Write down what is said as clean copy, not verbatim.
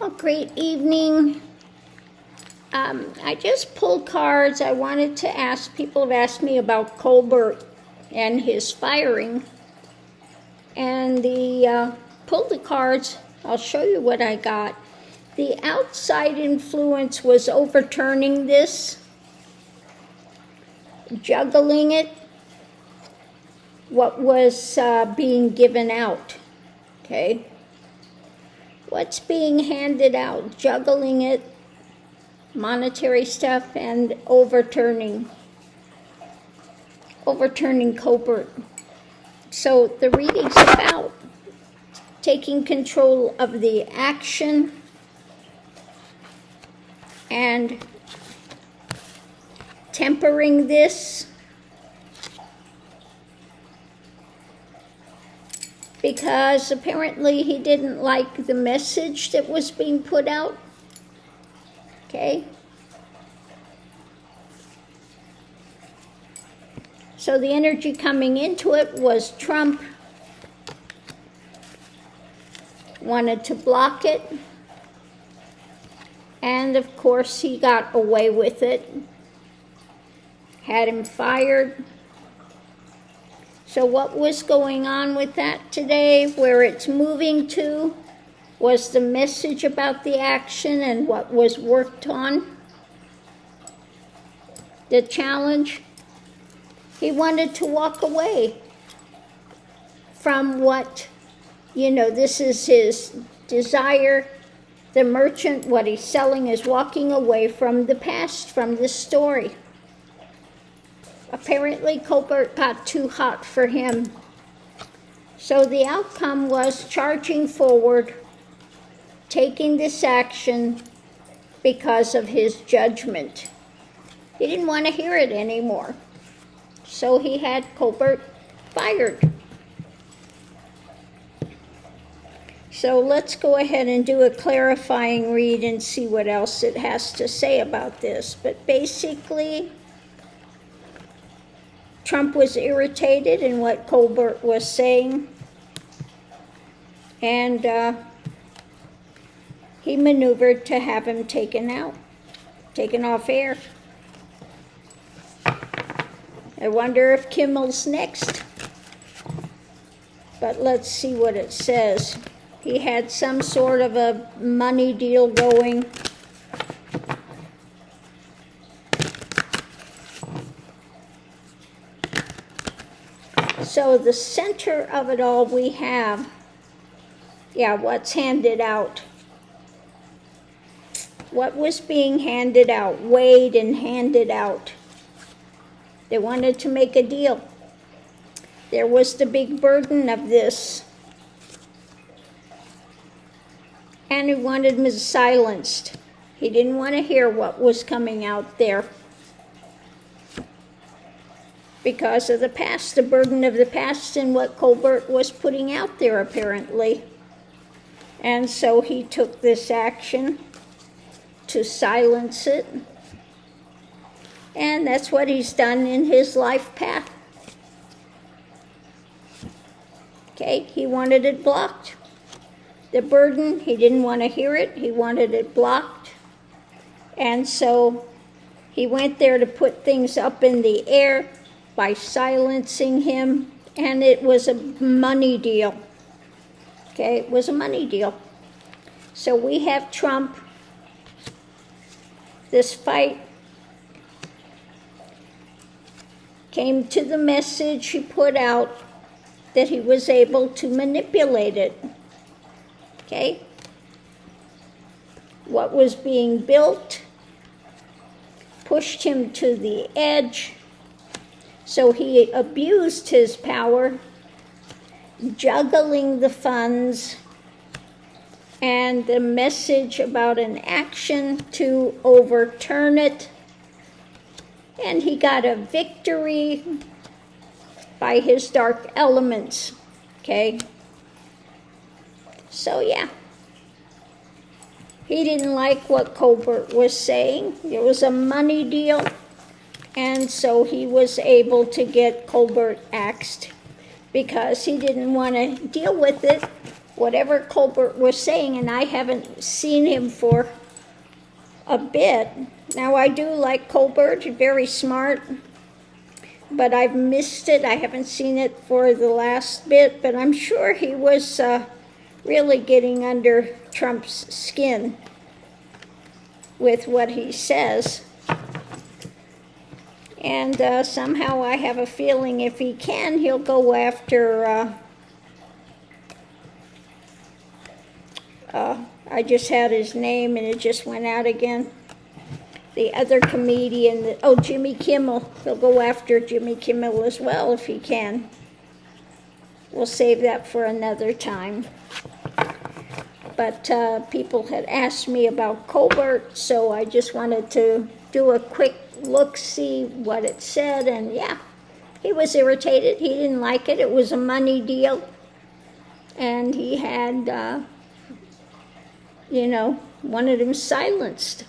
Well, great evening. I just pulled cards. I wanted to ask, people have asked me about Colbert and his firing. And pulled the cards. I'll show you what I got. The outside influence was overturning this, juggling it, what was being given out, okay? What's being handed out, juggling it, monetary stuff, and overturning Colbert. So the reading's about taking control of the action and tempering this, because apparently he didn't like the message that was being put out. Okay? So the energy coming into it was Trump wanted to block it, and of course he got away with it, had him fired. So what was going on with that today, where it's moving to, was the message about the action and what was worked on. The challenge, he wanted to walk away from what, this is his desire. The merchant, what he's selling is walking away from the past, from this story. Apparently, Colbert got too hot for him. So the outcome was charging forward, taking this action because of his judgment. He didn't want to hear it anymore. So he had Colbert fired. So let's go ahead and do a clarifying read and see what else it has to say about this. But basically, Trump was irritated in what Colbert was saying, and he maneuvered to have him taken off air. I wonder if Kimmel's next, but let's see what it says. He had some sort of a money deal going. So the center of it all we have, what's handed out. What was being handed out, weighed and handed out. They wanted to make a deal. There was the big burden of this. And he wanted him silenced. He didn't want to hear what was coming out there. Because of the past, the burden of the past and what Colbert was putting out there, apparently. And so he took this action to silence it. And that's what he's done in his life path. Okay, he wanted it blocked. The burden, he didn't want to hear it. He wanted it blocked. And so he went there to put things up in the air by silencing him, and it was a money deal. Okay, it was a money deal. So we have Trump, this fight came to the message he put out that he was able to manipulate it. Okay? What was being built pushed him to the edge. So he abused his power, juggling the funds and the message about an action to overturn it. And he got a victory by his dark elements. Okay? So he didn't like what Colbert was saying. It was a money deal. And so he was able to get Colbert axed because he didn't want to deal with it whatever Colbert was saying, and I haven't seen him for a bit. Now, I do like Colbert, very smart, but I've missed it. I haven't seen it for the last bit, but I'm sure he was really getting under Trump's skin with what he says. And somehow I have a feeling if he can, he'll go after, I just had his name and it just went out again. The other comedian, Jimmy Kimmel. He'll go after Jimmy Kimmel as well if he can. We'll save that for another time. But people had asked me about Colbert, so I just wanted to do a quick look, see what it said, and yeah, he was irritated. He didn't like it. It was a money deal, and he had, wanted him silenced.